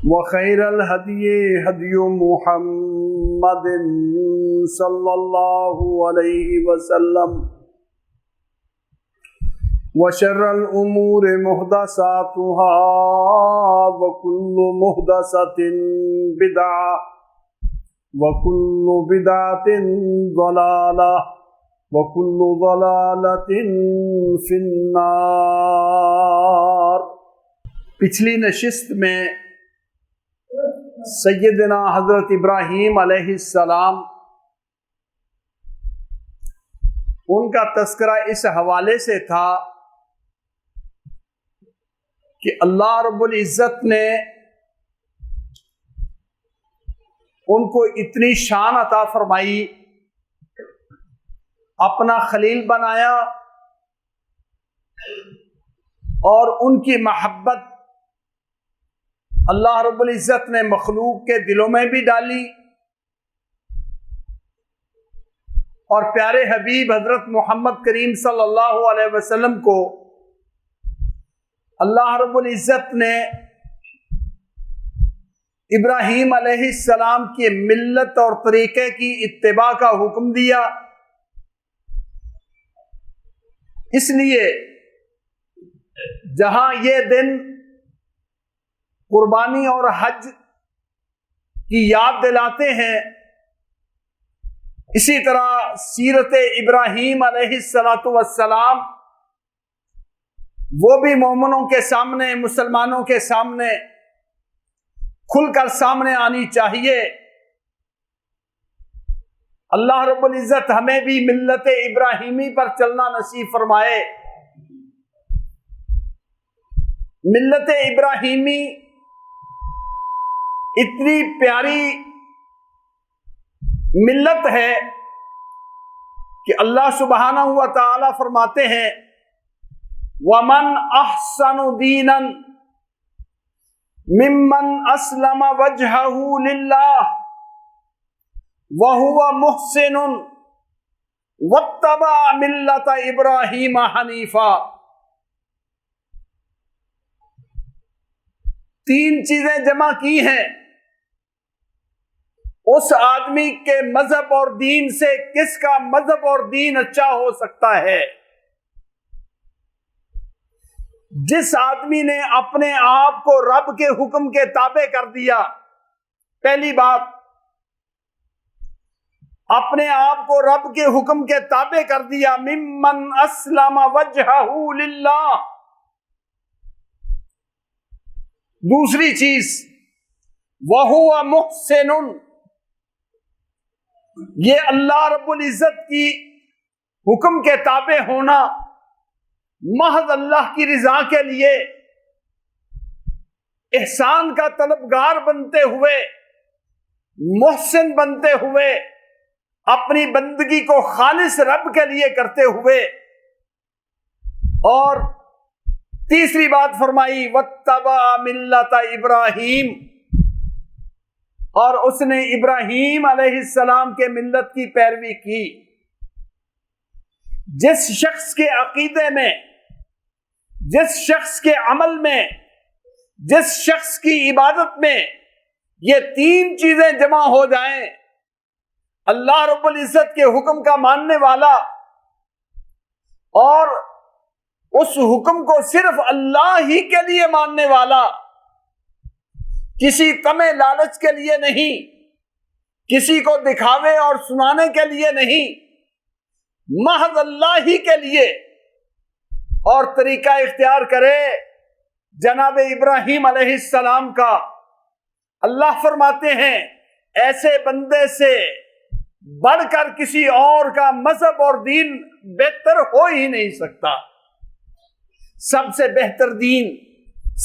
وخير الهدي هدي محمد صلى الله عليه وسلم وشر الأمور محدثاتها وكل محدثة بدعة وكل بدعة ضلالة وكل ضلالة في النار۔ پچھلی نشست میں سیدنا حضرت ابراہیم علیہ السلام ان کا تذکرہ اس حوالے سے تھا کہ اللہ رب العزت نے ان کو اتنی شان عطا فرمائی، اپنا خلیل بنایا اور ان کی محبت اللہ رب العزت نے مخلوق کے دلوں میں بھی ڈالی، اور پیارے حبیب حضرت محمد کریم صلی اللہ علیہ وسلم کو اللہ رب العزت نے ابراہیم علیہ السلام کی ملت اور طریقے کی اتباع کا حکم دیا۔ اس لیے جہاں یہ دن قربانی اور حج کی یاد دلاتے ہیں، اسی طرح سیرت ابراہیم علیہ السلام وہ بھی مومنوں کے سامنے، مسلمانوں کے سامنے کھل کر سامنے آنی چاہیے۔ اللہ رب العزت ہمیں بھی ملت ابراہیمی پر چلنا نصیب فرمائے۔ ملت ابراہیمی اتنی پیاری ملت ہے کہ اللہ سبحانہ و تعالی فرماتے ہیں وَمَنْ أَحْسَنُ دِينًا مِمَّنْ أَسْلَمَ وَجْهَهُ لِلَّهِ وَهُوَ مُحْسِنٌ وَاتَّبَعَ مِلَّةَ إِبْرَاهِيمَ حَنِيفًا۔ تین چیزیں جمع کی ہیں، اس آدمی کے مذہب اور دین سے کس کا مذہب اور دین اچھا ہو سکتا ہے؟ جس آدمی نے اپنے آپ کو رب کے حکم کے تابع کر دیا، پہلی بات اپنے آپ کو رب کے حکم کے تابع کر دیا، ممن اسلم وجہہ للہ۔ دوسری چیز وَهُوَ مُحْسِنٌ، یہ اللہ رب العزت کی حکم کے تابع ہونا، محض اللہ کی رضا کے لیے احسان کا طلبگار بنتے ہوئے، محسن بنتے ہوئے، اپنی بندگی کو خالص رب کے لیے کرتے ہوئے۔ اور تیسری بات فرمائی وَاتَّبَعَ مِلَّةَ ابراہیم، اور اس نے ابراہیم علیہ السلام کے ملت کی پیروی کی۔ جس شخص کے عقیدے میں، جس شخص کے عمل میں، جس شخص کی عبادت میں یہ تین چیزیں جمع ہو جائیں، اللہ رب العزت کے حکم کا ماننے والا اور اس حکم کو صرف اللہ ہی کے لیے ماننے والا، کسی طمع لالچ کے لیے نہیں، کسی کو دکھاوے اور سنانے کے لیے نہیں، محض اللہ ہی کے لیے، اور طریقہ اختیار کرے جناب ابراہیم علیہ السلام کا۔ اللہ فرماتے ہیں ایسے بندے سے بڑھ کر کسی اور کا مذہب اور دین بہتر ہو ہی نہیں سکتا۔ سب سے بہتر دین،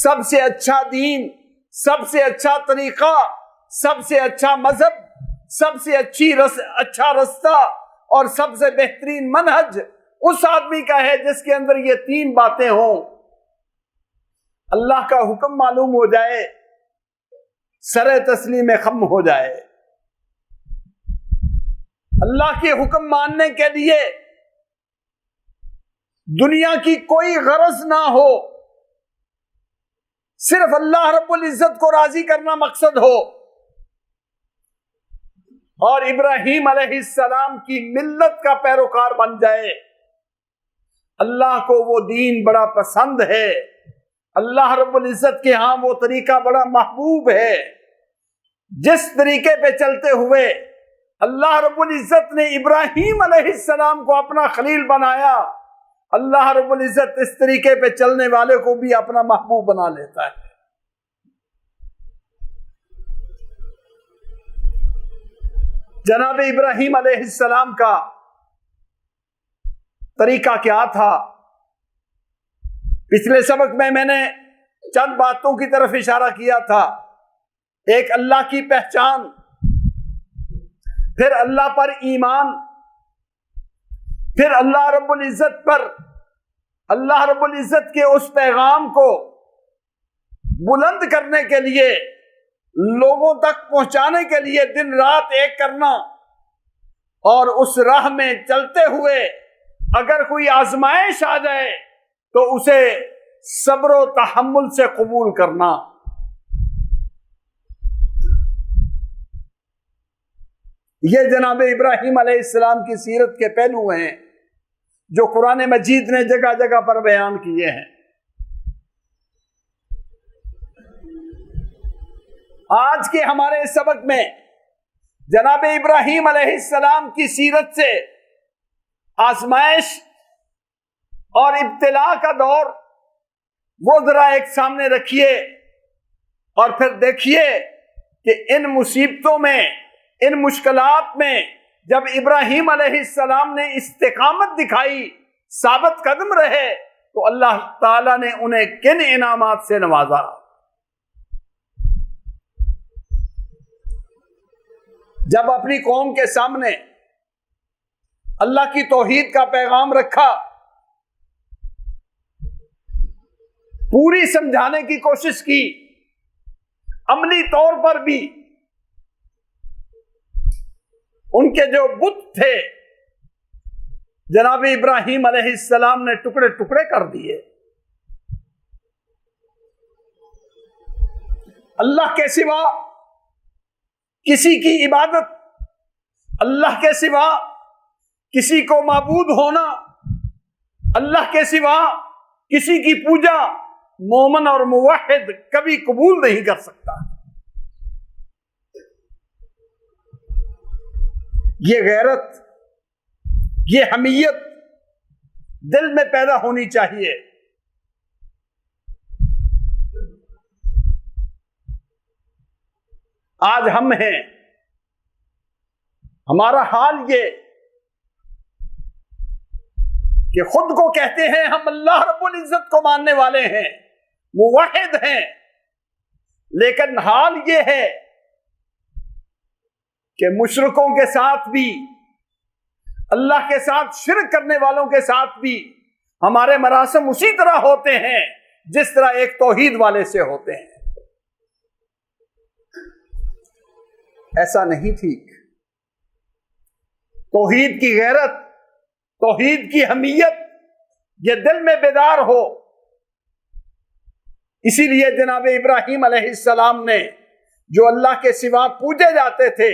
سب سے اچھا دین، سب سے اچھا طریقہ، سب سے اچھا مذہب، سب سے اچھا رستہ اور سب سے بہترین منہج اس آدمی کا ہے جس کے اندر یہ تین باتیں ہوں۔ اللہ کا حکم معلوم ہو جائے، سر تسلیم خم ہو جائے، اللہ کے حکم ماننے کے لیے دنیا کی کوئی غرض نہ ہو، صرف اللہ رب العزت کو راضی کرنا مقصد ہو اور ابراہیم علیہ السلام کی ملت کا پیروکار بن جائے. اللہ کو وہ دین بڑا پسند ہے، اللہ رب العزت کے ہاں وہ طریقہ بڑا محبوب ہے جس طریقے پہ چلتے ہوئے اللہ رب العزت نے ابراہیم علیہ السلام کو اپنا خلیل بنایا. اللہ رب العزت اس طریقے پہ چلنے والے کو بھی اپنا محبوب بنا لیتا ہے. جناب ابراہیم علیہ السلام کا طریقہ کیا تھا؟ پچھلے سبق میں نے چند باتوں کی طرف اشارہ کیا تھا. ایک اللہ کی پہچان، پھر اللہ پر ایمان، پھر اللہ رب العزت پر اللہ رب العزت کے اس پیغام کو بلند کرنے کے لیے، لوگوں تک پہنچانے کے لیے دن رات ایک کرنا، اور اس راہ میں چلتے ہوئے اگر کوئی آزمائش آ جائے تو اسے صبر و تحمل سے قبول کرنا. یہ جناب ابراہیم علیہ السلام کی سیرت کے پہلو ہیں جو قرآن مجید نے جگہ جگہ پر بیان کیے ہیں. آج کے ہمارے سبق میں جناب ابراہیم علیہ السلام کی سیرت سے آزمائش اور ابتلا کا دور وہ ذرا ایک سامنے رکھیے، اور پھر دیکھیے کہ ان مصیبتوں میں، ان مشکلات میں جب ابراہیم علیہ السلام نے استقامت دکھائی، ثابت قدم رہے، تو اللہ تعالیٰ نے انہیں کن انعامات سے نوازا. جب اپنی قوم کے سامنے اللہ کی توحید کا پیغام رکھا، پوری سمجھانے کی کوشش کی، عملی طور پر بھی ان کے جو بت تھے جناب ابراہیم علیہ السلام نے ٹکڑے ٹکڑے کر دیے. اللہ کے سوا کسی کی عبادت، اللہ کے سوا کسی کو معبود ہونا، اللہ کے سوا کسی کی پوجا مومن اور موحد کبھی قبول نہیں کر سکتا. یہ غیرت، یہ حمیت دل میں پیدا ہونی چاہیے. آج ہم ہیں، ہمارا حال یہ کہ خود کو کہتے ہیں ہم اللہ رب العزت کو ماننے والے ہیں، موحد ہیں، لیکن حال یہ ہے کہ مشرکوں کے ساتھ بھی، اللہ کے ساتھ شرک کرنے والوں کے ساتھ بھی ہمارے مراسم اسی طرح ہوتے ہیں جس طرح ایک توحید والے سے ہوتے ہیں. ایسا نہیں ٹھیک. توحید کی غیرت، توحید کی حمیت یہ دل میں بیدار ہو. اسی لیے جناب ابراہیم علیہ السلام نے جو اللہ کے سوا پوجے جاتے تھے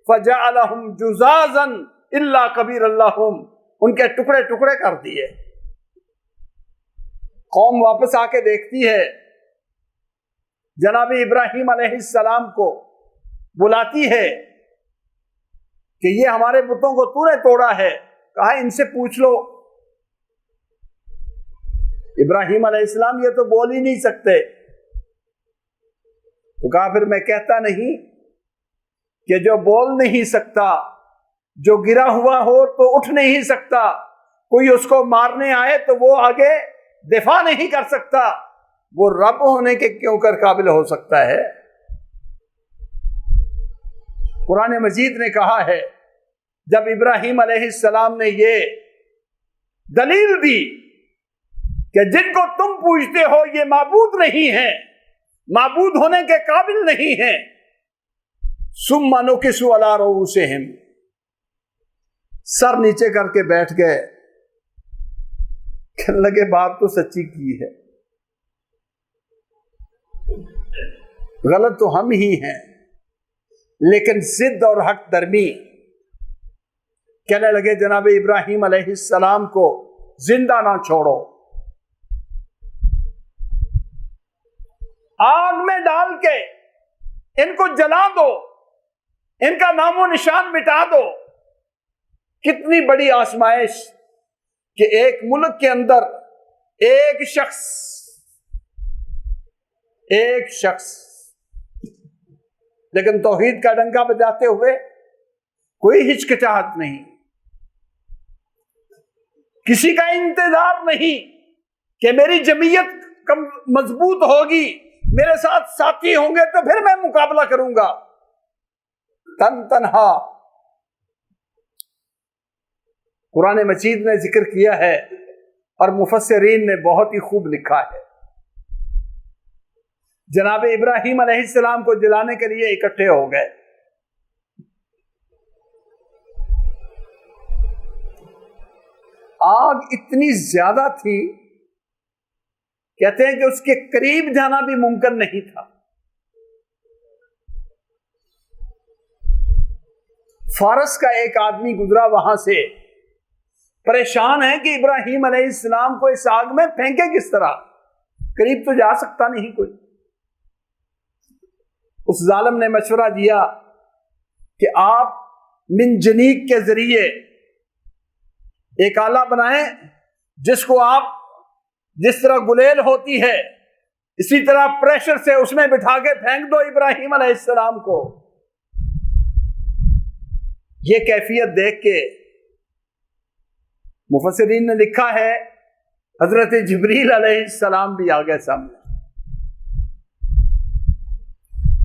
فَجَعَلَهُمْ جُزَازًا إِلَّا كَبِيرًا لَهُمْ، ان کے ٹکڑے ٹکڑے کر دیے. قوم واپس آ کے دیکھتی ہے، جناب ابراہیم علیہ السلام کو بلاتی ہے کہ یہ ہمارے بتوں کو تو نے توڑا ہے. کہا ان سے پوچھ لو. ابراہیم علیہ السلام یہ تو بول ہی نہیں سکتے. تو کہا پھر میں کہتا نہیں کہ جو بول نہیں سکتا، جو گرا ہوا ہو تو اٹھ نہیں سکتا، کوئی اس کو مارنے آئے تو وہ آگے دفاع نہیں کر سکتا، وہ رب ہونے کے کیوں کر قابل ہو سکتا ہے؟ قرآن مجید نے کہا ہے جب ابراہیم علیہ السلام نے یہ دلیل دی کہ جن کو تم پوجتے ہو یہ معبود نہیں ہیں، معبود ہونے کے قابل نہیں ہیں، ثم نکسوا علی رؤوسہم، سر نیچے کر کے بیٹھ گئے. کہنے لگے بات تو سچی کی ہے، غلط تو ہم ہی ہیں، لیکن ضد اور حق درمی کہنے لگے جناب ابراہیم علیہ السلام کو زندہ نہ چھوڑو، آگ میں ڈال کے ان کو جلا دو، ان کا نام و نشان مٹا دو۔ کتنی بڑی آزمائش کہ ایک ملک کے اندر ایک شخص لیکن توحید کا ڈنکا بجاتے ہوئے کوئی ہچکچاہٹ نہیں، کسی کا انتظار نہیں کہ میری جمعیت مضبوط ہوگی، میرے ساتھ ساتھی ہوں گے تو پھر میں مقابلہ کروں گا، تنہا۔ قرآن مجید نے ذکر کیا ہے اور مفسرین نے بہت ہی خوب لکھا ہے، جناب ابراہیم علیہ السلام کو جلانے کے لیے اکٹھے ہو گئے، آگ اتنی زیادہ تھی کہتے ہیں کہ اس کے قریب جانا بھی ممکن نہیں تھا۔ فارس کا ایک آدمی گزرا وہاں سے، پریشان ہے کہ ابراہیم علیہ السلام کو اس آگ میں پھینکے کس طرح، قریب تو جا سکتا نہیں کوئی۔ اس ظالم نے مشورہ دیا کہ آپ منجنیق کے ذریعے ایک آلہ بنائیں جس کو آپ جس طرح گلیل ہوتی ہے اسی طرح پریشر سے اس میں بٹھا کے پھینک دو ابراہیم علیہ السلام کو۔ یہ کیفیت دیکھ کے مفسرین نے لکھا ہے حضرت جبریل علیہ السلام بھی آگے سامنے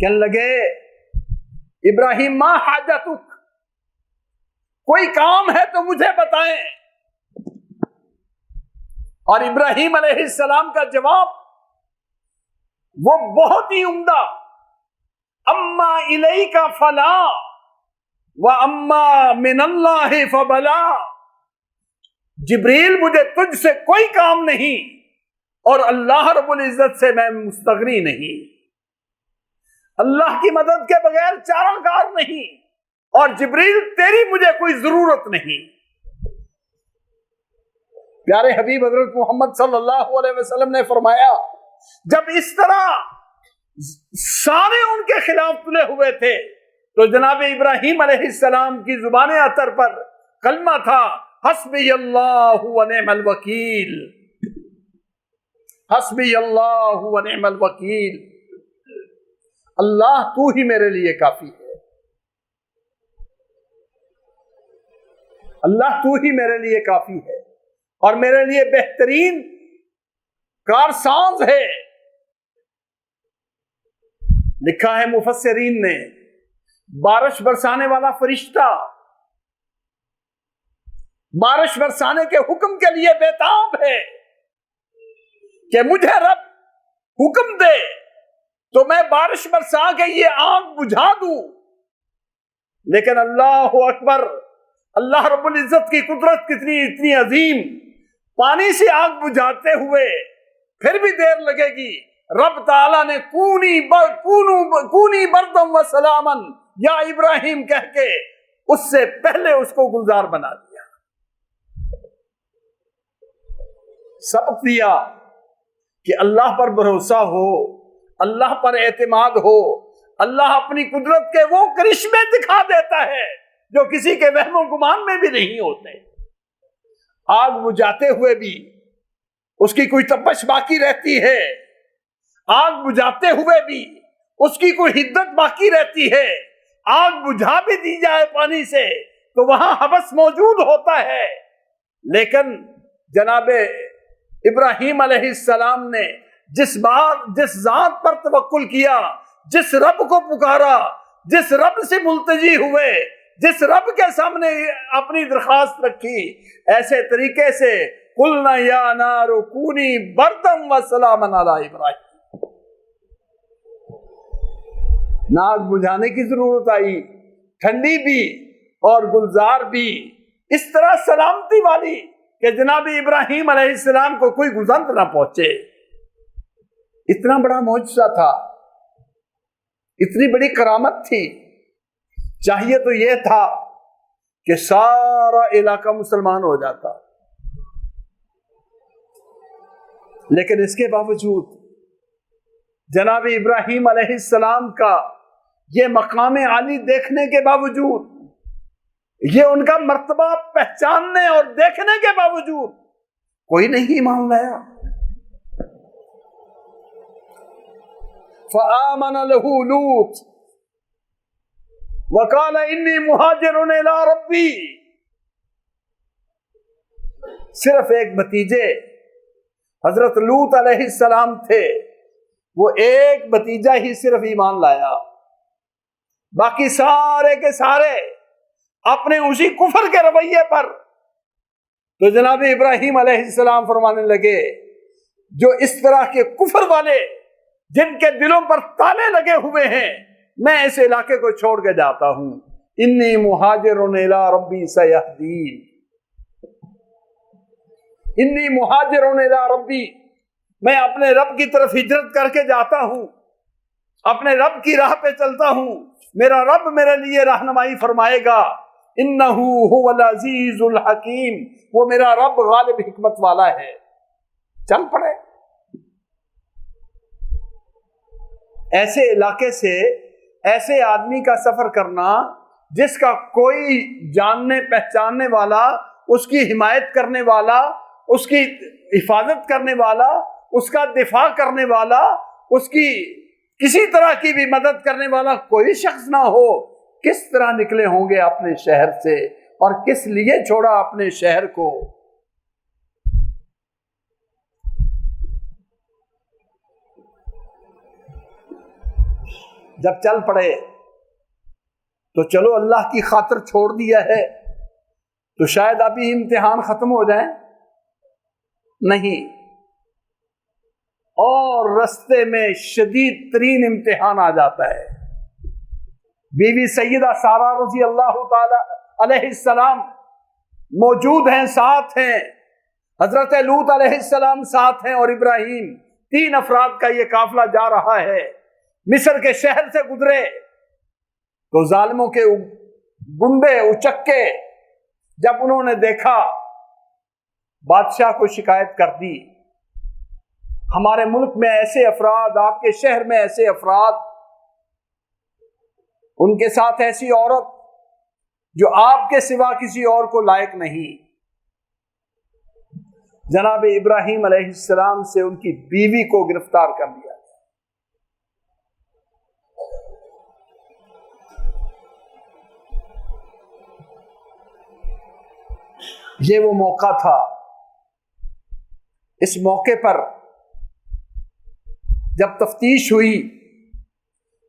کہنے لگے ابراہیم ما حاجتک، کوئی کام ہے تو مجھے بتائیں۔ اور ابراہیم علیہ السلام کا جواب وہ بہت ہی عمدہ، اما الیک فلا واما من اللہ فبلا، جبریل مجھے تجھ سے کوئی کام نہیں اور اللہ رب العزت سے میں مستغنی نہیں، اللہ کی مدد کے بغیر چارہ کار نہیں، اور جبریل تیری مجھے کوئی ضرورت نہیں۔ پیارے حبیب حضرت محمد صلی اللہ علیہ وسلم نے فرمایا جب اس طرح سارے ان کے خلاف تلے ہوئے تھے تو جناب ابراہیم علیہ السلام کی زبان اطہر پر کلمہ تھا حسبی اللہ ونعم الوکیل، حسبی اللہ ونعم الوکیل، اللہ تو ہی میرے لیے کافی ہے، اللہ تو ہی میرے لیے کافی ہے اور میرے لیے بہترین کارساز ہے۔ لکھا ہے مفسرین نے بارش برسانے والا فرشتہ بارش برسانے کے حکم کے لیے بےتاب ہے کہ مجھے رب حکم دے تو میں بارش برسا کے یہ آگ بجھا دوں، لیکن اللہ اکبر، اللہ رب العزت کی قدرت کتنی اتنی عظیم، پانی سے آگ بجھاتے ہوئے پھر بھی دیر لگے گی، رب تعالیٰ نے کونی بردم و سلامن یا ابراہیم کہہ کے اس سے پہلے اس کو گلزار بنا دیا، سبق دیا کہ اللہ پر بھروسہ ہو، اللہ پر اعتماد ہو، اللہ اپنی قدرت کے وہ کرشمے دکھا دیتا ہے جو کسی کے وہم و گمان میں بھی نہیں ہوتے۔ آگ بجھاتے ہوئے بھی اس کی کوئی تپش باقی رہتی ہے، آگ بجھاتے ہوئے بھی اس کی کوئی حدت باقی رہتی ہے، آگ بجھا بھی دی جائے پانی سے تو وہاں حبس موجود ہوتا ہے، لیکن جناب ابراہیم علیہ السلام نے جس ذات پر توکل کیا، جس رب کو پکارا، جس رب سے ملتجی ہوئے، جس رب کے سامنے اپنی درخواست رکھی، ایسے طریقے سے قلنا یا نار کونی بردم و سلاما علی ابراہیم، نہ آگ بجھانے کی ضرورت آئی، ٹھنڈی بھی اور گلزار بھی، اس طرح سلامتی والی کہ جناب ابراہیم علیہ السلام کو کوئی گزند نہ پہنچے۔ اتنا بڑا معجزہ تھا اتنی بڑی کرامت تھی، چاہیے تو یہ تھا کہ سارا علاقہ مسلمان ہو جاتا، لیکن اس کے باوجود جناب ابراہیم علیہ السلام کا یہ مقام عالی دیکھنے کے باوجود، یہ ان کا مرتبہ پہچاننے اور دیکھنے کے باوجود کوئی نہیں ایمان لایا۔ فآمن له لوط وقال انی مہاجر الی ربی۔ صرف ایک بھتیجے حضرت لوط علیہ السلام تھے، وہ ایک بھتیجا ہی صرف ایمان لایا، باقی سارے کے سارے اپنے اسی کفر کے رویے پر۔ تو جناب ابراہیم علیہ السلام فرمانے لگے جو اس طرح کے کفر والے جن کے دلوں پر تالے لگے ہوئے ہیں، میں اس علاقے کو چھوڑ کے جاتا ہوں۔ انی مہاجر الی ربی سیہدین، انی مہاجر الی ربی، میں اپنے رب کی طرف ہجرت کر کے جاتا ہوں، اپنے رب کی راہ پہ چلتا ہوں، میرا رب میرے لیے رہنمائی فرمائے گا۔ انہ هو العزیز الحکیم، وہ میرا رب غالب حکمت والا ہے۔ چل پڑے۔ ایسے علاقے سے ایسے آدمی کا سفر کرنا جس کا کوئی جاننے پہچاننے والا، اس کی حمایت کرنے والا، اس کی حفاظت کرنے والا، اس کا دفاع کرنے والا، اس کی کسی طرح کی بھی مدد کرنے والا کوئی شخص نہ ہو، کس طرح نکلے ہوں گے اپنے شہر سے، اور کس لیے چھوڑا اپنے شہر کو؟ جب چل پڑے تو چلو اللہ کی خاطر چھوڑ دیا ہے تو شاید ابھی امتحان ختم ہو جائیں، نہیں، اور رستے میں شدید ترین امتحان آ جاتا ہے۔ بیوی سیدہ سارہ رضی اللہ تعالی علیہ السلام موجود ہیں، ساتھ ہیں، حضرت لوط علیہ السلام ساتھ ہیں، اور ابراہیم، 3 افراد کا یہ قافلہ جا رہا ہے۔ مصر کے شہر سے گزرے تو ظالموں کے گنڈے اچکے جب انہوں نے دیکھا، بادشاہ کو شکایت کر دی، ہمارے ملک میں ایسے افراد، آپ کے شہر میں ایسے افراد، ان کے ساتھ ایسی عورت جو آپ کے سوا کسی اور کو لائق نہیں۔ جناب ابراہیم علیہ السلام سے ان کی بیوی کو گرفتار کر لیا۔ یہ وہ موقع تھا، اس موقع پر جب تفتیش ہوئی،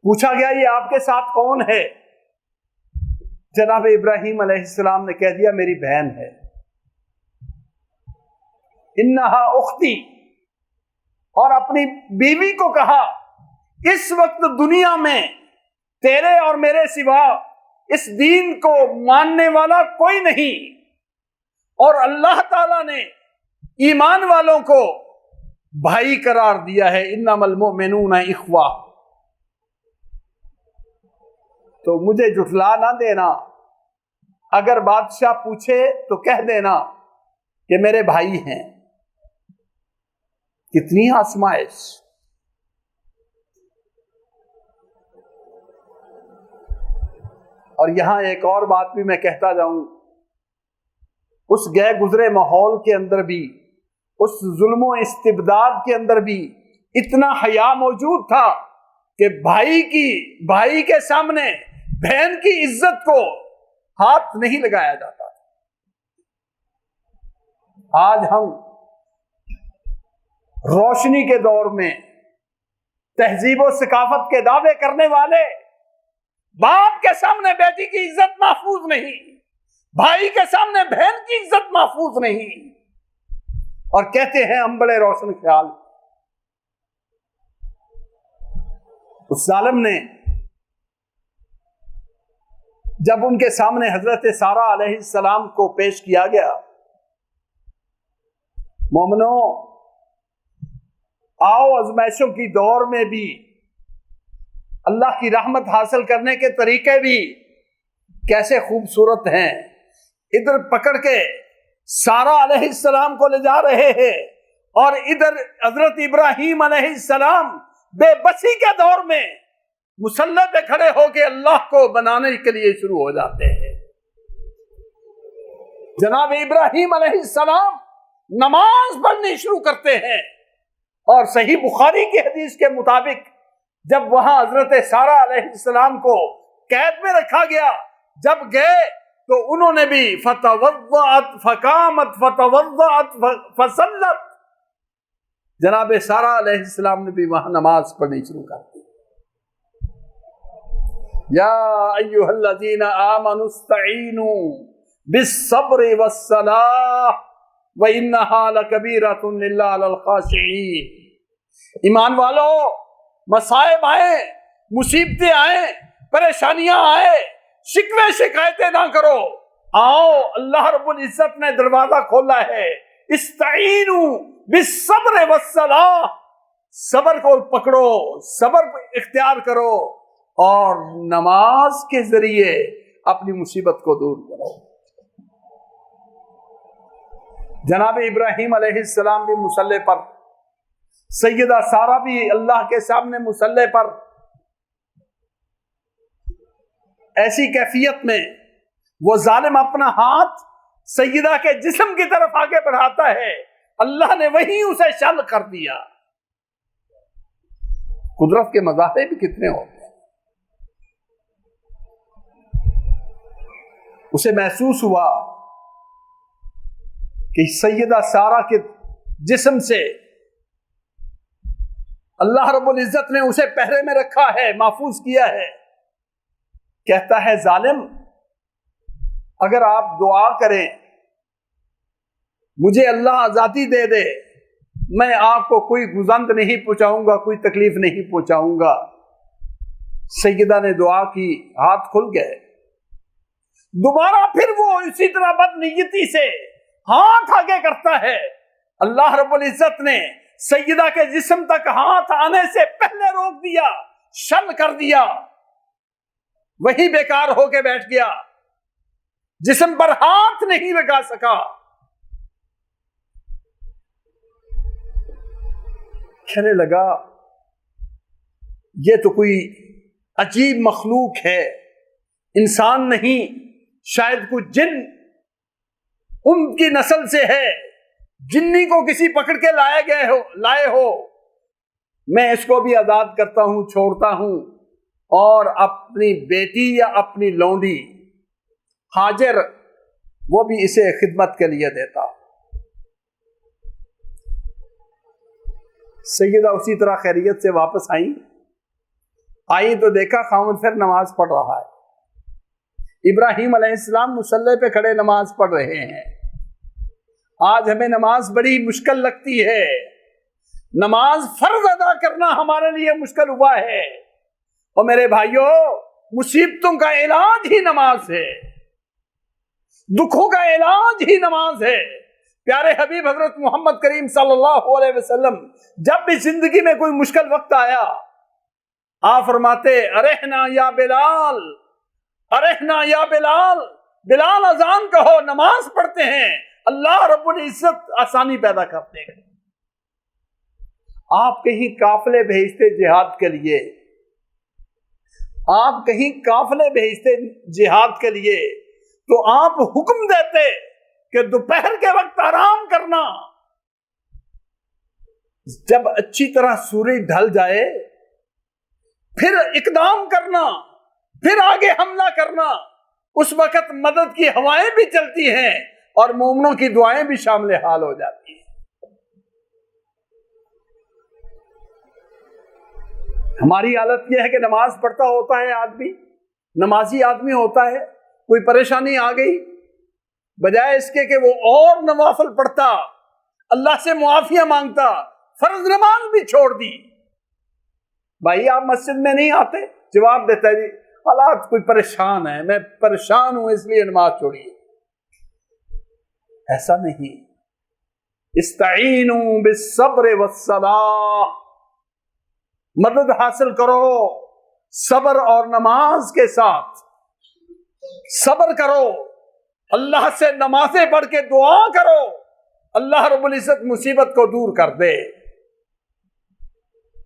پوچھا گیا یہ آپ کے ساتھ کون ہے؟ جناب ابراہیم علیہ السلام نے کہہ دیا میری بہن ہے، انہا اختی، اور اپنی بیوی کو کہا اس وقت دنیا میں تیرے اور میرے سوا اس دین کو ماننے والا کوئی نہیں، اور اللہ تعالیٰ نے ایمان والوں کو بھائی قرار دیا ہے، انما المؤمنون اخوہ۔ تو مجھے جھٹلا نہ دینا، اگر بادشاہ پوچھے تو کہہ دینا کہ میرے بھائی ہیں۔ کتنی آزمائش! اور یہاں ایک اور بات بھی میں کہتا جاؤں، اس گئے گزرے ماحول کے اندر بھی، اس ظلم و استبداد کے اندر بھی اتنا حیا موجود تھا کہ بھائی کے سامنے بہن کی عزت کو ہاتھ نہیں لگایا جاتا۔ آج ہم روشنی کے دور میں تہذیب و ثقافت کے دعوے کرنے والے، باپ کے سامنے بیٹی کی عزت محفوظ نہیں، بھائی کے سامنے بہن کی عزت محفوظ نہیں، اور کہتے ہیں ہم بڑے روشن خیال۔ اس ظالم نے جب ان کے سامنے حضرت سارہ علیہ السلام کو پیش کیا گیا، مومنو آؤ آزمائشوں کی دور میں بھی اللہ کی رحمت حاصل کرنے کے طریقے بھی کیسے خوبصورت ہیں. ادھر پکڑ کے سارا علیہ السلام کو لے جا رہے ہیں اور ادھر حضرت ابراہیم علیہ السلام بے بسی کے دور میں مصلی پہ کھڑے ہو کے اللہ کو بنانے کے لیے شروع ہو جاتے ہیں. جناب ابراہیم علیہ السلام نماز پڑھنی شروع کرتے ہیں اور صحیح بخاری کی حدیث کے مطابق جب وہاں حضرت سارا علیہ السلام کو قید میں رکھا گیا، جب گئے تو انہوں نے بھی فتوضأت فقامت فتوضأت فصلت، جناب سارا علیہ السلام نے بھی وہاں نماز پڑھنی شروع کر دی. یا ایھا الذین آمنوا استعینوا بالصبر والصلاۃ وانھا لکبیرۃ الا علی الخاشعین. ایمان والو، مصائب آئے، مصیبتیں آئیں، پریشانیاں آئے، شکوے شکایتیں نہ کرو. آؤ، اللہ رب العزت نے دروازہ کھولا ہے. استعینوا بالصبر والصلاۃ، صبر کو پکڑو، صبر اختیار کرو اور نماز کے ذریعے اپنی مصیبت کو دور کرو. جناب ابراہیم علیہ السلام بھی مصلی پر، سیدہ سارہ بھی اللہ کے سامنے مصلی پر، ایسی کیفیت میں وہ ظالم اپنا ہاتھ سیدہ کے جسم کی طرف آگے بڑھاتا ہے، اللہ نے وہیں اسے شل کر دیا. قدرت کے مظاہر بھی کتنے ہوتے ہیں. اسے محسوس ہوا کہ سیدہ سارہ کے جسم سے اللہ رب العزت نے اسے پہرے میں رکھا ہے، محفوظ کیا ہے. کہتا ہے ظالم، اگر آپ دعا کریں مجھے اللہ آزادی دے دے، میں آپ کو کوئی گزند نہیں پہنچاؤں گا، کوئی تکلیف نہیں پہنچاؤں گا. سیدہ نے دعا کی، ہاتھ کھل گئے. دوبارہ پھر وہ اسی طرح بدنیتی سے ہاتھ آگے کرتا ہے. اللہ رب العزت نے سیدہ کے جسم تک ہاتھ آنے سے پہلے روک دیا، شل کر دیا. وہی بیکار ہو کے بیٹھ گیا، جسم پر ہاتھ نہیں لگا سکا. کہنے لگا یہ تو کوئی عجیب مخلوق ہے، انسان نہیں، شاید کوئی جن ان کی نسل سے ہے، جنی کو کسی پکڑ کے لائے ہو. میں اس کو بھی آزاد کرتا ہوں، چھوڑتا ہوں، اور اپنی بیٹی یا اپنی لونڈی ہاجر وہ بھی اسے خدمت کے لیے دیتا. سیدہ اسی طرح خیریت سے واپس آئی تو دیکھا خاوند پھر نماز پڑھ رہا ہے. ابراہیم علیہ السلام مصلی پہ کھڑے نماز پڑھ رہے ہیں. آج ہمیں نماز بڑی مشکل لگتی ہے، نماز فرض ادا کرنا ہمارے لیے مشکل ہوا ہے. اور میرے بھائیوں، مصیبتوں کا علاج ہی نماز ہے، دکھوں کا علاج ہی نماز ہے. پیارے حبیب حضرت محمد کریم صلی اللہ علیہ وسلم جب بھی زندگی میں کوئی مشکل وقت آیا، آپ فرماتے ارحنا یا بلال، ارحنا یا بلال، بلال اذان کہو، نماز پڑھتے ہیں، اللہ رب العزت آسانی پیدا کرتے ہیں. آپ کہیں قافلے بھیجتے جہاد کے لیے، آپ کہیں قافلے بھیجتے جہاد کے لیے تو آپ حکم دیتے کہ دوپہر کے وقت آرام کرنا، جب اچھی طرح سورج ڈھل جائے پھر اقدام کرنا، پھر آگے حملہ کرنا. اس وقت مدد کی ہوائیں بھی چلتی ہیں اور مومنوں کی دعائیں بھی شامل حال ہو جاتی ہیں. ہماری حالت یہ ہے کہ نماز پڑھتا ہوتا ہے آدمی، نمازی آدمی ہوتا ہے، کوئی پریشانی آ گئی، بجائے اس کے کہ وہ اور نوافل پڑھتا، اللہ سے معافیاں مانگتا، فرض نماز بھی چھوڑ دی. بھائی آپ مسجد میں نہیں آتے؟ جواب دیتا ہے جی حالات کوئی پریشان ہے، میں پریشان ہوں اس لیے نماز چھوڑی. ایسا نہیں. استعینوا بالصبر والصلاۃ، مدد حاصل کرو صبر اور نماز کے ساتھ صبر کرو، اللہ سے نمازیں پڑھ کے دعا کرو، اللہ رب العزت مصیبت کو دور کر دے۔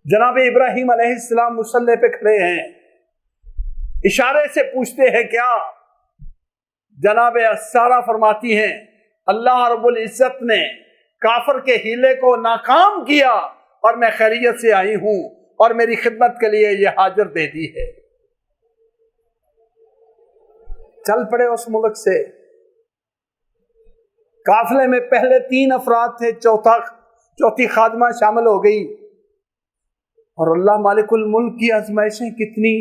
جناب ابراہیم علیہ السلام مصلی پہ کھڑے ہیں، اشارے سے پوچھتے ہیں کیا؟ جناب سارہ فرماتی ہیں اللہ رب العزت نے کافر کے ہیلے کو ناکام کیا اور میں خیریت سے آئی ہوں اور میری خدمت کے لیے یہ ہاجر دے دی ہے۔ چل پڑے اس ملک سے، قافلے میں پہلے 3 افراد تھے، چوتھی خادمہ شامل ہو گئی، اور اللہ مالک الملک کی آزمائشیں کتنی،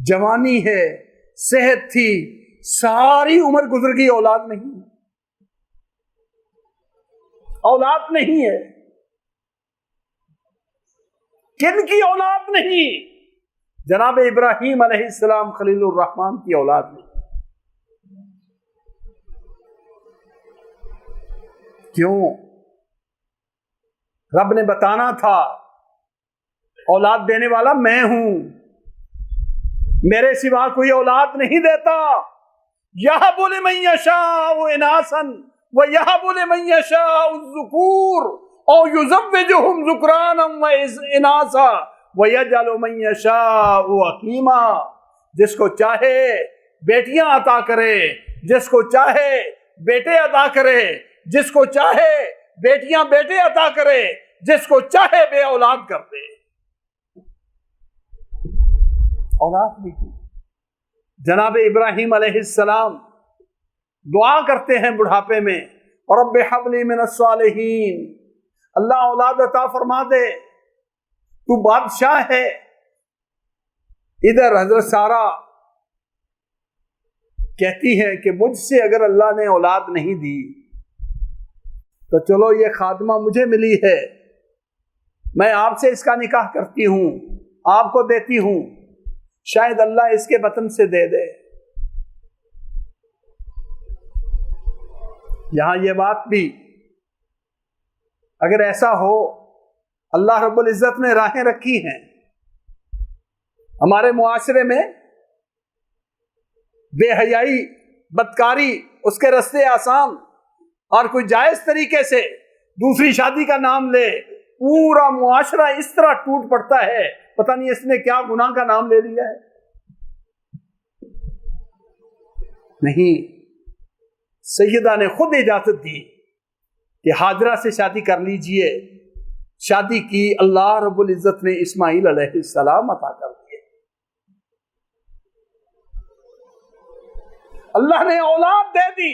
جوانی ہے، صحت تھی، ساری عمر گزر گئی، اولاد نہیں ہے۔ کن کی اولاد نہیں؟ جناب ابراہیم علیہ السلام خلیل الرحمن کی اولاد نہیں۔ کیوں؟ رب نے بتانا تھا اولاد دینے والا میں ہوں، میرے سوا کوئی اولاد نہیں دیتا۔ یہب لمن یشاء اناثا ویہب لمن یشاء الذکور او یزوجہم ذکرانا واناثا ویجعل من یشاء عقیما۔ جس کو چاہے بیٹیاں عطا کرے، جس کو چاہے بیٹے عطا کرے، جس کو چاہے بیٹیاں بیٹے عطا کرے، جس کو چاہے بے اولاد کر دے۔ اولاد بھی کی۔ جناب ابراہیم علیہ السلام دعا کرتے ہیں بڑھاپے میں، رب ہب لی من الصالحین، اللہ اولاد عطا فرما دے، تو بادشاہ ہے۔ ادھر حضرت سارہ کہتی ہے کہ مجھ سے اگر اللہ نے اولاد نہیں دی تو چلو یہ خادمہ مجھے ملی ہے، میں آپ سے اس کا نکاح کرتی ہوں، آپ کو دیتی ہوں، شاید اللہ اس کے بطن سے دے دے۔ یہاں یہ بات بھی، اگر ایسا ہو، اللہ رب العزت نے راہیں رکھی ہیں ہمارے معاشرے میں، بے حیائی، بدکاری، اس کے رستے آسان، اور کوئی جائز طریقے سے دوسری شادی کا نام لے، پورا معاشرہ اس طرح ٹوٹ پڑتا ہے، پتہ نہیں اس نے کیا گناہ کا نام لے لیا ہے۔ نہیں، سیدہ نے خود اجازت دی کہ ہاجرہ سے شادی کر لیجئے۔ شادی کی، اللہ رب العزت نے اسماعیل علیہ السلام عطا کر دیے۔ اللہ نے اولاد دے دی،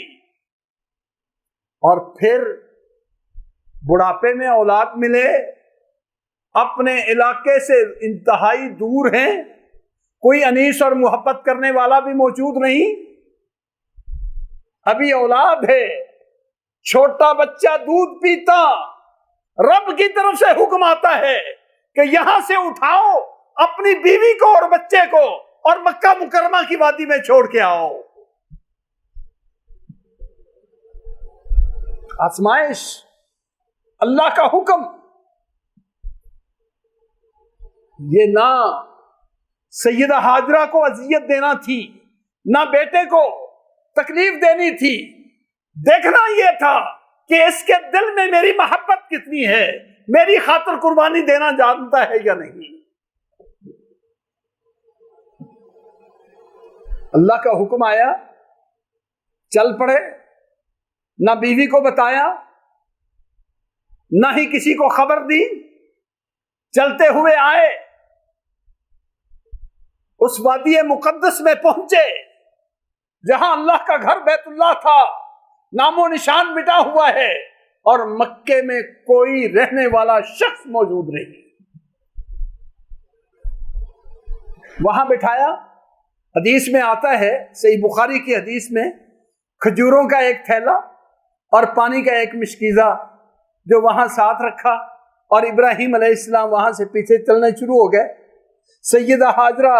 اور پھر بڑھاپے میں اولاد ملے، اپنے علاقے سے انتہائی دور ہیں، کوئی انیس اور محبت کرنے والا بھی موجود نہیں، ابھی اولاد ہے، چھوٹا بچہ دودھ پیتا، رب کی طرف سے حکم آتا ہے کہ یہاں سے اٹھاؤ اپنی بیوی کو اور بچے کو اور مکہ مکرمہ کی وادی میں چھوڑ کے آؤ۔ آزمائش، اللہ کا حکم۔ یہ نہ سیدہ ہاجرہ کو اذیت دینا تھی، نہ بیٹے کو تکلیف دینی تھی، دیکھنا یہ تھا کہ اس کے دل میں میری محبت کتنی ہے، میری خاطر قربانی دینا جانتا ہے یا نہیں۔ اللہ کا حکم آیا، چل پڑے، نہ بیوی کو بتایا، نہ ہی کسی کو خبر دی، چلتے ہوئے آئے، اس وادی مقدس میں پہنچے جہاں اللہ کا گھر بیت اللہ تھا، نام و نشان مٹا ہوا ہے، اور مکے میں کوئی رہنے والا شخص موجود نہیں۔ وہاں بٹھایا، حدیث میں آتا ہے، صحیح بخاری کی حدیث میں، کھجوروں کا ایک تھیلا اور پانی کا ایک مشکیزہ جو وہاں ساتھ رکھا، اور ابراہیم علیہ السلام وہاں سے پیچھے چلنے شروع ہو گئے۔ سیدہ ہاجرہ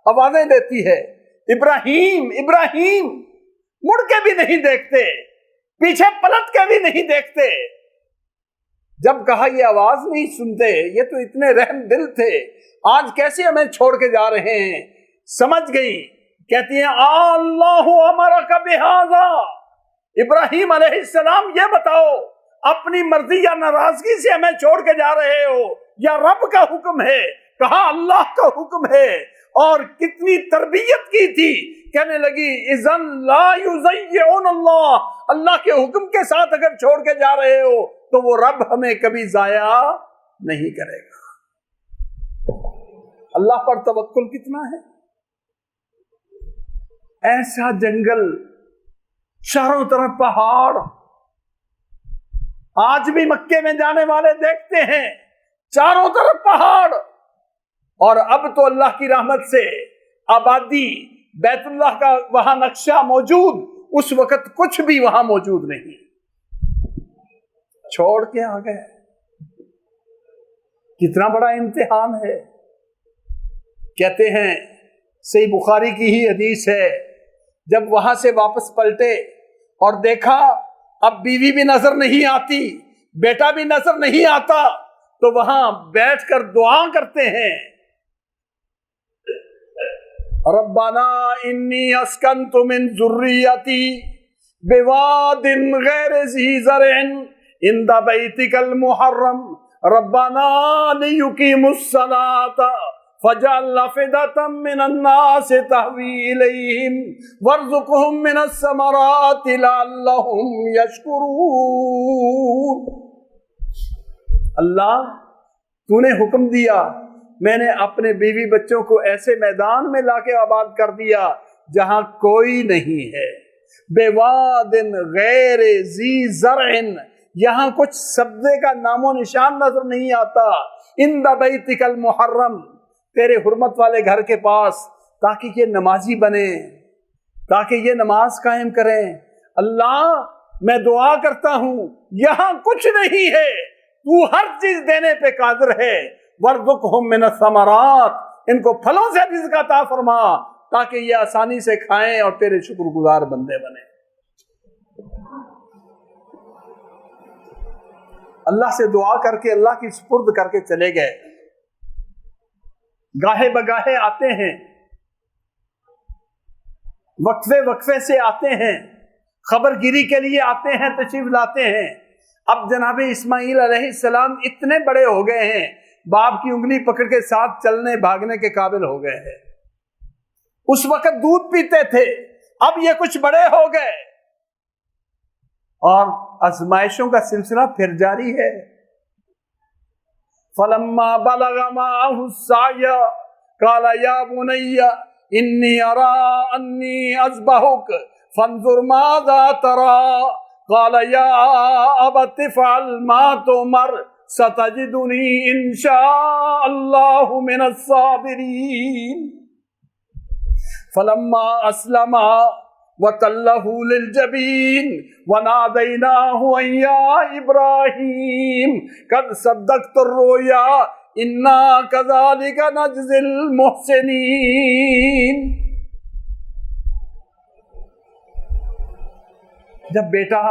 آوازیں دیتی ہے، ابراہیم ابراہیم، مڑ کے بھی نہیں دیکھتے، پیچھے پلٹ کے بھی نہیں دیکھتے۔ جب کہا یہ آواز نہیں سنتے، یہ تو اتنے رحم دل تھے، آج کیسے ہمیں چھوڑ کے جا رہے ہیں؟ سمجھ گئی، کہتی ہیں اللہ امرک بہذا، ابراہیم علیہ السلام یہ بتاؤ اپنی مرضی یا ناراضگی سے ہمیں چھوڑ کے جا رہے ہو یا رب کا حکم ہے؟ کہا اللہ کا حکم ہے، اور کتنی تربیت کی تھی، کہنے لگی اذن لا یضیعون اللہ، اللہ کے حکم کے ساتھ اگر چھوڑ کے جا رہے ہو تو وہ رب ہمیں کبھی ضائع نہیں کرے گا۔ اللہ پر توکل کتنا ہے؟ ایسا جنگل، چاروں طرف پہاڑ، آج بھی مکے میں جانے والے دیکھتے ہیں چاروں طرف پہاڑ، اور اب تو اللہ کی رحمت سے آبادی بیت اللہ کا وہاں نقشہ موجود، اس وقت کچھ بھی وہاں موجود نہیں، چھوڑ کے آ گئے۔ کتنا بڑا امتحان ہے۔ کہتے ہیں صحیح بخاری کی ہی حدیث ہے، جب وہاں سے واپس پلٹے اور دیکھا اب بیوی بھی نظر نہیں آتی، بیٹا بھی نظر نہیں آتا، تو وہاں بیٹھ کر دعا کرتے ہیں، ربنا انی اسکنت من ذریتی بواد غیر ذی زرع عند بیتک المحرم ربنا لیقیموا الصلاۃ فجعل افئدة من الناس تهوی الیہم وارزقهم من الثمرات لعلهم یشکرون۔ اللہ تو نے حکم دیا، میں نے اپنے بیوی بچوں کو ایسے میدان میں لا کے آباد کر دیا جہاں کوئی نہیں ہے، بواد غیر ذی زرع، یہاں کچھ سبزے کا نام و نشان نظر نہیں آتا، عند بیتک المحرم، تیرے حرمت والے گھر کے پاس، تاکہ یہ نمازی بنے، تاکہ یہ نماز قائم کریں۔ اللہ میں دعا کرتا ہوں یہاں کچھ نہیں ہے، تو ہر چیز دینے پہ قادر ہے، وارزقہم من الثمرات، ان کو پھلوں سے رزق عطا فرما تاکہ یہ آسانی سے کھائیں اور تیرے شکر گزار بندے بنیں۔ اللہ سے دعا کر کے اللہ کی سپرد کر کے چلے گئے۔ گاہے بگاہے آتے ہیں، وقفے وقفے سے آتے ہیں، خبر گیری کے لیے آتے ہیں، تشریف لاتے ہیں۔ اب جناب اسماعیل علیہ السلام اتنے بڑے ہو گئے ہیں، باپ کی انگلی پکڑ کے ساتھ چلنے بھاگنے کے قابل ہو گئے ہیں۔ اس وقت دودھ پیتے تھے، اب یہ کچھ بڑے ہو گئے، اور آزمائشوں کا سلسلہ پھر جاری ہے۔ فلما بلغ معه السعي قال يا بني إني أرى أني أذبحك فانظر ماذا ترى قال يا أبت افعل ما تؤمر ستجدني إن شاء الله من الصابرين فلما أسلما وَتَلَّهُ لِلْجَبِينِ وَنَادَيْنَاهُ أَن يَا إِبْرَاهِيمُ قَدْ صَدَّقْتَ الرُّؤْيَا إِنَّا كَذَلِكَ نَجْزِي الْمُحْسِنِينَ۔ جب بیٹا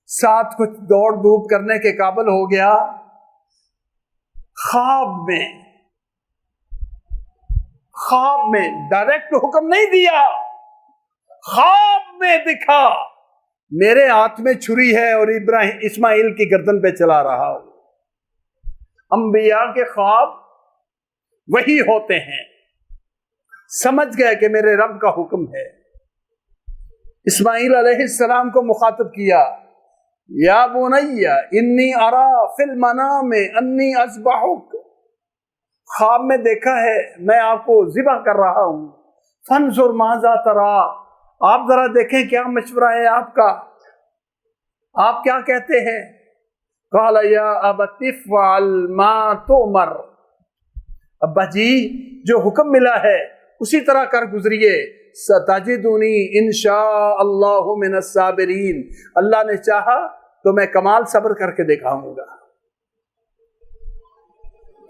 ساتھ کچھ دوڑ دھوپ کرنے کے قابل ہو گیا، خواب میں ڈائریکٹ حکم نہیں دیا، خواب میں دکھا میرے ہاتھ میں چھری ہے اور اسماعیل کی گردن پہ چلا رہا ہوں۔ انبیاء کے خواب وہی ہوتے ہیں، سمجھ گئے کہ میرے رب کا حکم ہے۔ اسماعیل علیہ السلام کو مخاطب کیا، یا بنی انی ارا فی المنام انی اذبحک، خواب میں دیکھا ہے میں آپ کو ذبح کر رہا ہوں، فانظر ماذا تری، آپ ذرا دیکھیں کیا مشورہ ہے آپ کا، آپ کیا کہتے ہیں؟ قال یا ابت افعل ما تؤمر، ابا جی جو حکم ملا ہے اسی طرح کر گزریے، ستجدنی انشاء اللہ من الصابرین، اللہ نے چاہا تو میں کمال صبر کر کے دکھاؤں گا۔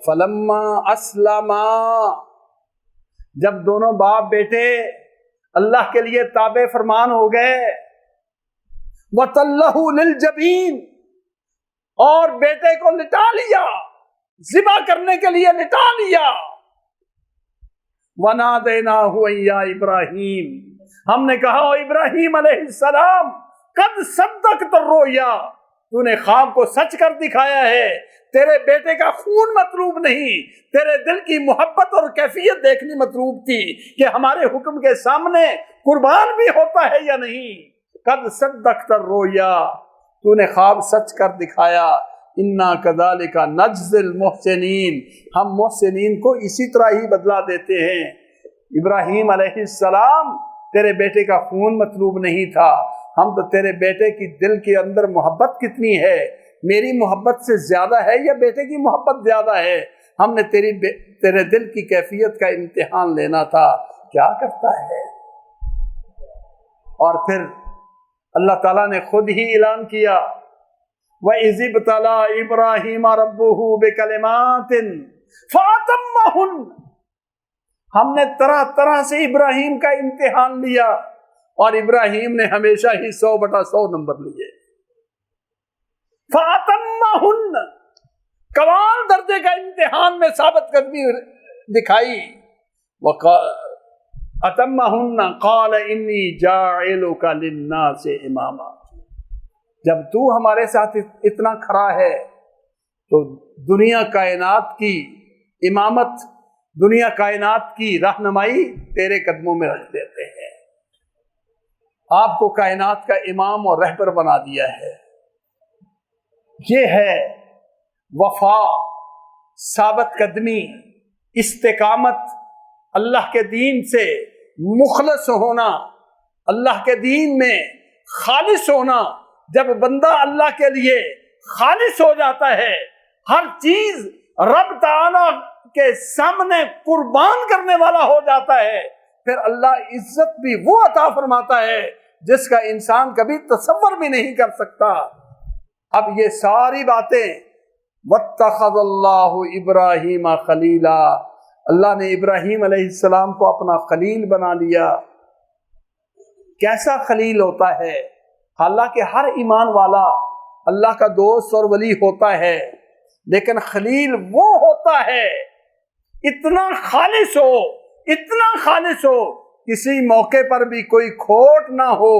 فلما اسلما، جب دونوں باپ بیٹے اللہ کے لیے تابع فرمان ہو گئے، وَتَلَّهُ لِلْجَبِينِ، اور بیٹے کو لٹا لیا، ذبح کرنے کے لیے لٹا لیا۔ وَنَادَيْنَاهُ أَن يَا إِبْرَاهِيمُ، ہم نے کہا او ابراہیم علیہ السلام، قد صدقت الرؤیا، تو نے خواب کو سچ کر دکھایا ہے، تیرے بیٹے کا خون مطلوب نہیں، تیرے دل کی محبت اور کیفیت دیکھنی مطلوب تھی کہ ہمارے حکم کے سامنے قربان بھی ہوتا ہے یا نہیں۔ قد صدقت الرؤیا، تو نے خواب سچ کر دکھایا۔ انا کذالک نجزی المحسنین، ہم محسنین کو اسی طرح ہی بدلہ دیتے ہیں۔ ابراہیم علیہ السلام، تیرے بیٹے کا خون مطلوب نہیں تھا، ہم تو تیرے بیٹے کی دل کے اندر محبت کتنی ہے، میری محبت سے زیادہ ہے یا بیٹے کی محبت زیادہ ہے، ہم نے تیرے دل کی کیفیت کا امتحان لینا تھا، کیا کرتا ہے۔ اور پھر اللہ تعالیٰ نے خود ہی اعلان کیا، وَإِذِ ابْتَلَىٰ إِبْرَاهِيمَ رَبُّهُ بِكَلِمَاتٍ فَأَتَمَّهُنَّ، ہم نے طرح طرح سے ابراہیم کا امتحان لیا، اور ابراہیم نے ہمیشہ ہی 100/100 نمبر لیے۔ فَأَتَمَّهُنَّ، کمال درجے کا امتحان میں ثابت قدمی دکھائی۔ أَتَمَّهُنَّ قَالَ إِنِّي جَاعِلُكَ لِلنَّاسِ إِمَامًا، جب تو ہمارے ساتھ اتنا کھڑا ہے تو دنیا کائنات کی امامت، دنیا کائنات کی رہنمائی تیرے قدموں میں رکھ دیتے ہیں، آپ کو کائنات کا امام اور رہبر بنا دیا ہے۔ یہ ہے وفا، ثابت قدمی، استقامت، اللہ کے دین سے مخلص ہونا، اللہ کے دین میں خالص ہونا۔ جب بندہ اللہ کے لیے خالص ہو جاتا ہے، ہر چیز رب تعالیٰ کے سامنے قربان کرنے والا ہو جاتا ہے، پھر اللہ عزت بھی وہ عطا فرماتا ہے جس کا انسان کبھی تصور بھی نہیں کر سکتا۔ اب یہ ساری باتیں، وَاتَّخَذَ اللَّهُ إِبْرَاهِيمَ خَلِيلًا، اللہ نے ابراہیم علیہ السلام کو اپنا خلیل بنا لیا۔ کیسا خلیل ہوتا ہے؟ حالانکہ ہر ایمان والا اللہ کا دوست اور ولی ہوتا ہے، لیکن خلیل وہ ہوتا ہے اتنا خالص ہو، اتنا خالص ہو، کسی موقع پر بھی کوئی کھوٹ نہ ہو،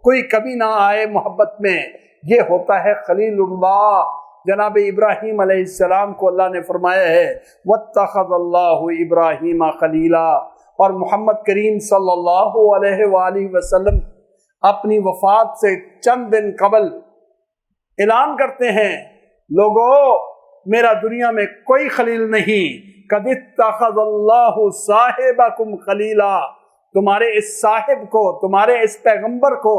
کوئی کمی نہ آئے محبت میں، یہ ہوتا ہے خلیل اللہ۔ جناب ابراہیم علیہ السلام کو اللہ نے فرمایا ہے وَاتَّخَذَ اللَّهُ إِبْرَاهِيمَ خَلِيلًا، اور محمد کریم صلی اللہ علیہ وآلہ وسلم اپنی وفات سے چند دن قبل اعلان کرتے ہیں، لوگو میرا دنیا میں کوئی خلیل نہیں، قَدِ اتَّخَذَ اللَّهُ صَاحِبَكُمْ خَلِيلًا، تمہارے اس صاحب کو، تمہارے اس پیغمبر کو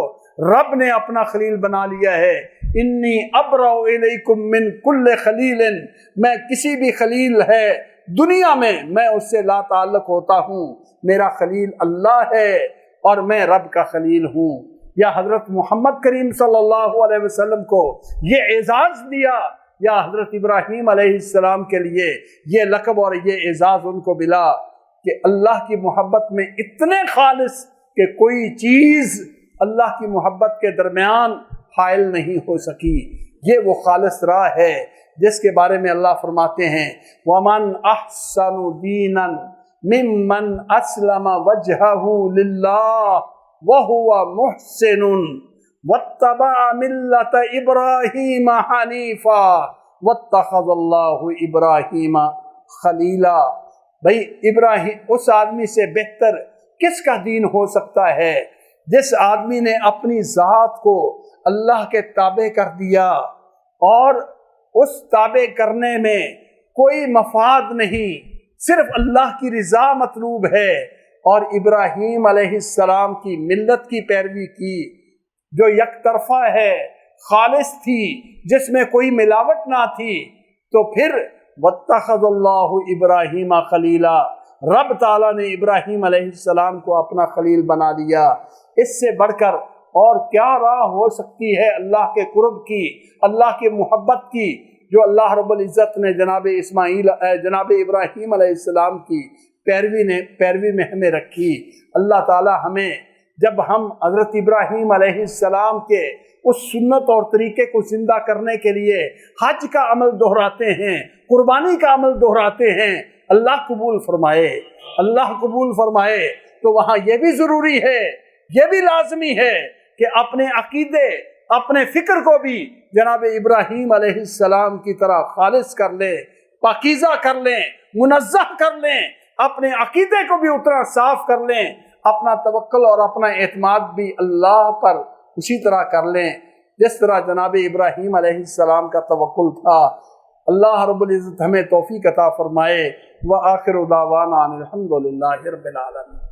رب نے اپنا خلیل بنا لیا ہے۔ انی ابرأ الیکم من کل خلیل، میں کسی بھی خلیل ہے دنیا میں اس سے لا تعلق ہوتا ہوں، میرا خلیل اللہ ہے اور میں رب کا خلیل ہوں۔ یا حضرت محمد کریم صلی اللہ علیہ وسلم کو یہ اعزاز دیا، یا حضرت ابراہیم علیہ السلام کے لیے یہ لقب اور یہ اعزاز ان کو ملا کہ اللہ کی محبت میں اتنے خالص کہ کوئی چیز اللہ کی محبت کے درمیان حائل نہیں ہو سکی۔ یہ وہ خالص راہ ہے جس کے بارے میں اللہ فرماتے ہیں وَمَنْ أَحْسَنُ دِينًا مِمَّنْ أَسْلَمَ وَجْهَهُ لِلَّهِ وَهُوَ مُحْسِنٌ وَاتَّبَعَ مِلَّةَ إِبْرَاهِيمَ حَنِيفًا وَاتَّخَذَ اللَّهُ إِبْرَاهِيمَ خَلِيلًا۔ بھئی ابراہیم، اس آدمی سے بہتر کس کا دین ہو سکتا ہے جس آدمی نے اپنی ذات کو اللہ کے تابع کر دیا، اور اس تابع کرنے میں کوئی مفاد نہیں، صرف اللہ کی رضا مطلوب ہے، اور ابراہیم علیہ السلام کی ملت کی پیروی کی جو یک طرفہ ہے، خالص تھی، جس میں کوئی ملاوٹ نہ تھی، تو پھر وَاتَّخَذَ اللَّهُ إِبْرَاهِيمَ خَلِيلًا، رب تعالیٰ نے ابراہیم علیہ السلام کو اپنا خلیل بنا لیا۔ اس سے بڑھ کر اور کیا راہ ہو سکتی ہے اللہ کے قرب کی، اللہ کی محبت کی، جو اللہ رب العزت نے جناب ابراہیم علیہ السلام کی پیروی میں ہمیں رکھی۔ اللہ تعالی ہمیں جب ہم حضرت ابراہیم علیہ السلام کے اس سنت اور طریقے کو زندہ کرنے کے لیے حج کا عمل دہراتے ہیں، قربانی کا عمل دہراتے ہیں، اللہ قبول فرمائے، اللہ قبول فرمائے، تو وہاں یہ بھی ضروری ہے، یہ بھی لازمی ہے کہ اپنے عقیدے، اپنے فکر کو بھی جناب ابراہیم علیہ السلام کی طرح خالص کر لیں، پاکیزہ کر لیں، منزہ کر لیں، اپنے عقیدے کو بھی اتنا صاف کر لیں، اپنا توکل اور اپنا اعتماد بھی اللہ پر اسی طرح کر لیں جس طرح جناب ابراہیم علیہ السلام کا توکل تھا۔ اللہ رب العزت ہمیں توفیق عطا فرمائے۔ وآخر دعوانا الحمدللہ رب العالمین۔